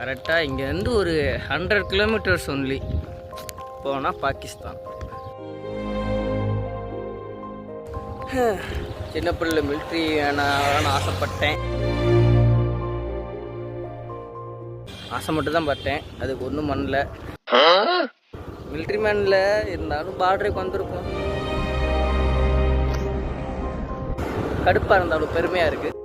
கரெக்டாக இங்கேருந்து ஒரு 100 கிலோமீட்டர்ஸ் ஒன்லி போனால் பாகிஸ்தான். சின்ன பிள்ளை மிலிட்ரி நான் ஆசைப்பட்டேன். ஆசை மட்டும் தான் பட்டேன், அதுக்கு ஒன்றும் பண்ணல. மிலிட்ரி மேனில் இருந்தாலும் பார்டருக்கு வந்திருக்கும். கடுப்பாக இருந்தாலும் பெருமையாக இருக்குது.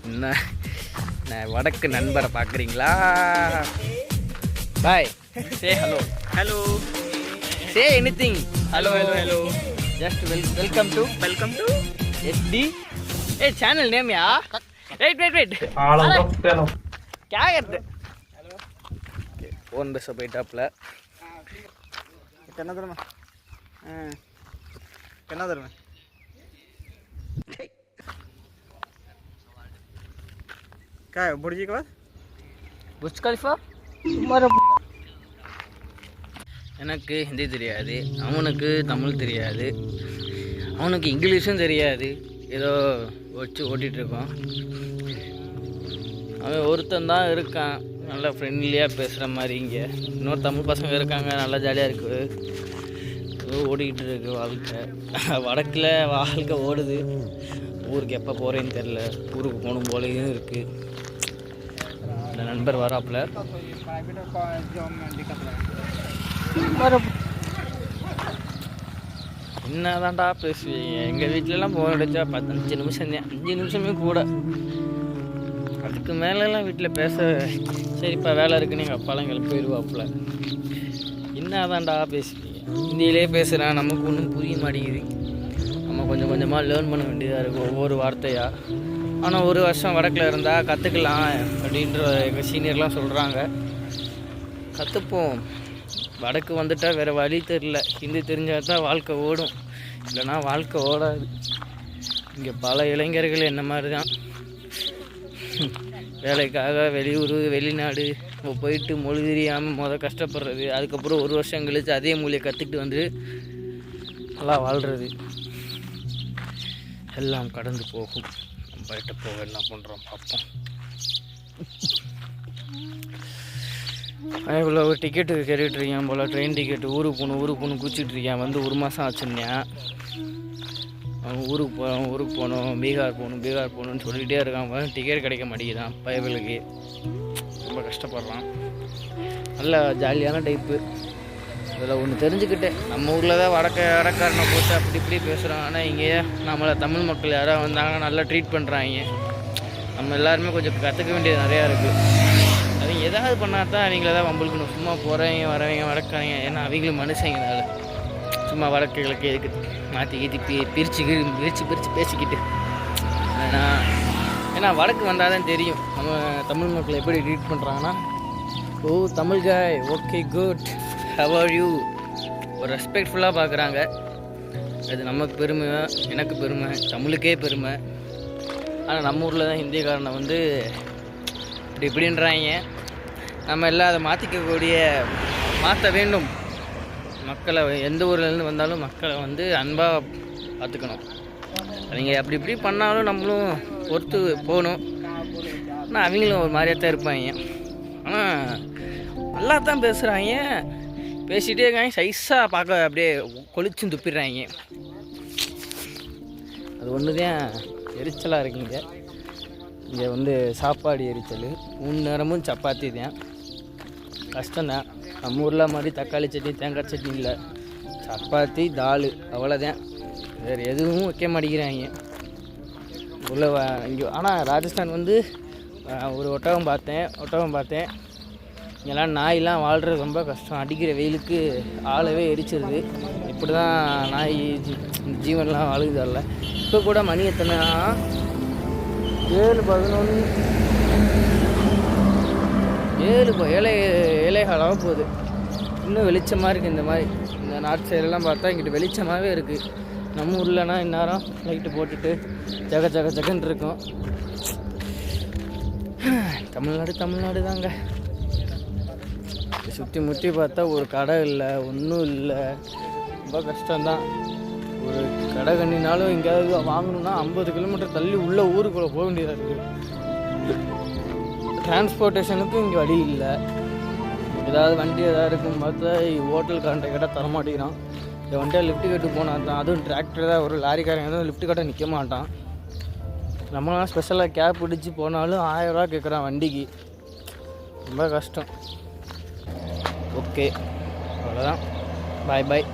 என்ன நான் வடக்கு நண்பரை பார்க்குறீங்களா? Bye, say hello. Hello, say anything. Hello hello hello. Just welcome to SD. A channel name या? वेट क्या करते? फोन बस போயிட்டாப்ல. कितना देर में? कितना देर में? क्या है बुर्ज के बाद? बुर्ज खलीफा? எனக்கு ஹிந்தி தெரியாது, அவனுக்கு தமிழ் தெரியாது, அவனுக்கு இங்கிலீஷும் தெரியாது. ஏதோ வச்சு ஓட்டிகிட்ருக்கோம். அவன் ஒருத்தன் தான் இருக்கான் நல்லா ஃப்ரெண்ட்லியாக பேசுகிற மாதிரி. இங்கே இன்னொரு தமிழ் பசங்க இருக்காங்க, நல்லா ஜாலியாக இருக்குது. ஏதோ ஓடிக்கிட்டு இருக்கு வாழ்க்கை. வடக்கில் வாழ்க்கை ஓடுது. ஊருக்கு எப்போ போகிறேன்னு தெரில. ஊருக்கு போகணும் போலையும் இருக்குது. இந்த நண்பர் வராப்புல. என்னதான்டா பேசுவீங்க? எங்கள் வீட்டிலலாம் போன் அடித்தா 5 நிமிஷம் தான், 5 நிமிஷமே கூட. அதுக்கு மேலெலாம் வீட்டில் பேச சரிப்பா வேலை இருக்குன்னு எங்கள் அப்பாலாம் கிளம்பி போயிடுவாப்புல. என்னதான்டா பேசுவீங்க? ஹிந்தியிலே பேசுகிறேன், நமக்கு ஒன்றும் புரிய மாட்டேங்குது. நம்ம கொஞ்சம் கொஞ்சமாக லேர்ன் பண்ண வேண்டியதாக இருக்குது ஒவ்வொரு வார்த்தையாக. ஆனால் ஒரு வருஷம் வடக்கில் இருந்தால் கற்றுக்கலாம் அப்படின்ற எங்கள் சீனியர்லாம் சொல்கிறாங்க. கற்றுப்போம். வடக்கு வந்துட்டால் வேறு வழி தெரில. ஹிந்தி தெரிஞ்சால் தான் வாழ்க்கை ஓடும், இல்லைனா வாழ்க்கை ஓடாது. இங்கே பல இளைஞர்கள் என்ன மாதிரி தான் வேலைக்காக வெளியூர் வெளிநாடு போயிட்டு மொழி தெரியாமல் கஷ்டப்படுறது. அதுக்கப்புறம் ஒரு வருஷம் கழிச்சு அதே மொழியை கற்றுக்கிட்டு வந்து நல்லா வாழ்கிறது. எல்லாம் கடந்து போகும். நம்ம கிட்ட போக என்ன பண்ணுறோம் பார்ப்போம். இவ்வளோ டிக்கெட்டு கேட்டுட்ருக்கேன் போல், ட்ரெயின் டிக்கெட்டு. ஊருக்கு போகணும் குச்சிட்ருக்கேன். வந்து 1 மாதம் ஆச்சுன்னேன். அவன் ஊருக்கு போகணும் பீகார் போகணுன்னு சொல்லிகிட்டே இருக்கான். டிக்கெட் கிடைக்க மாட்டேங்குதான் பயலுக்கு. ரொம்ப கஷ்டப்படுறான். நல்ல ஜாலியான டைப்பு. அதில் ஒன்று தெரிஞ்சுக்கிட்டேன், நம்ம ஊரில் தான் வடக்காரனை போட்டு அப்படி இப்படி பேசுகிறான். ஆனால் இங்கே நம்மளை தமிழ் மக்கள் யாராவது வந்தாங்கன்னா நல்லா ட்ரீட் பண்ணுறாங்க. நம்ம எல்லாருமே கொஞ்சம் கற்றுக்க வேண்டியது நிறையா இருக்குது. அவங்க ஏதாவது பண்ணால் தான் அவங்கள தான் வம்புக்கணும். சும்மா போகிறவங்க வரவங்க வடக்காரங்க, ஏன்னா அவங்களும் மனுஷங்கனால சும்மா வடக்கு கிழக்கு எதுக்கு மாற்றி கீத்தி பிரித்து பேசிக்கிட்டு. ஏன்னா வடக்கு வந்தால் தான் தெரியும் நம்ம தமிழ் மக்களை எப்படி ட்ரீட் பண்ணுறாங்கன்னா, ஓ தமிழ் காய், okay good, how are you, ஒரு ரெஸ்பெக்ட்ஃபுல்லாக பார்க்குறாங்க. அது நமக்கு பெருமை, எனக்கு பெருமை, தமிழுக்கே பெருமை. ஆனால் நம்ம ஊரில் தான் ஹிந்திக்காரனை வந்து இப்படி இப்படின்றாங்க. நம்ம எல்லாம் அதை மாற்ற வேண்டும். மக்களை எந்த ஊர்லேருந்து வந்தாலும் மக்களை வந்து அன்பாக பார்த்துக்கணும். அவங்க அப்படி இப்படி பண்ணாலும் நம்மளும் பொறுத்து போகணும். ஆனால் அவங்களும் ஒரு மாதிரியாக தான் இருப்பாங்க. ஆனால் நல்லா தான் பேசுகிறாங்க, பேசிகிட்டே இருக்காங்க. சைஸாக பார்க்க அப்படியே கொளிச்சும் துப்பிடுறாங்க. அது ஒன்று தான் எரிச்சலாக இருக்குங்க. இங்கே வந்து சாப்பாடு எரிச்சல். 3 நேரமும் சப்பாத்தி தான். கஷ்டம்தான். நம்ம ஊரில் மாதிரி தக்காளி சட்னி தேங்காய் சட்னி இல்லை. சப்பாத்தி தால் அவ்வளோதான். வேறு எதுவும் வைக்க மாட்டேங்கிறாங்க உள்ள இங்கே. ஆனால் ராஜஸ்தான் வந்து ஒரு ஒட்டகம் பார்த்தேன். இங்கெல்லாம் நாயெலாம் வாழ்கிறது ரொம்ப கஷ்டம். அடிக்கிற வெயிலுக்கு ஆளவே எரிச்சிருது. இப்படி தான் நாய் ஜீவன்லாம் வாழுதல்ல. இப்போ கூட மணி எத்தனை 7:11 7 ஏழைகாலாக போகுது. இன்னும் வெளிச்சமாக இருக்குது. இந்த மாதிரி இந்த நார்த் சைடெல்லாம் பார்த்தா இங்கிட்டு வெளிச்சமாகவே இருக்குது. நம்ம ஊர்லனா இந்நேரம் லைட்டு போட்டுட்டு ஜகன்னு இருக்கும். தமிழ்நாடு தாங்க. சுற்றி முற்றி பார்த்தா ஒரு கடை இல்லை, ஒன்றும் இல்லை. ரொம்ப கஷ்டம்தான். ஒரு கடை கண்ணினாலும் எங்கேயாவது வாங்கணுன்னா 50 கிலோமீட்டர் தள்ளி உள்ள ஊருக்குள்ளே போக வேண்டியதாக இருக்குது. டிரான்ஸ்போர்ட்டேஷனுக்கும் இங்கே வழி இல்லை. ஏதாவது வண்டி எதாவது இருக்குன்னு பார்த்தா ஹோட்டல் கான்ட்ராக்ட் கேட்டால் தரமாட்டேங்கிறான். இந்த வண்டியாக லிஃப்ட் கட்டு போனால் தான், அதுவும் டிராக்டர் தான், ஒரு லாரிக்காரங்க எதுவும் லிஃப்ட் கட்ட நிற்க மாட்டான். நம்மளாம் ஸ்பெஷலாக கேப் பிடிச்சி போனாலும் 1000 ரூபா கேட்குறான் வண்டிக்கு. ரொம்ப கஷ்டம். ஓகே, அவ்வளோதான். பாய்.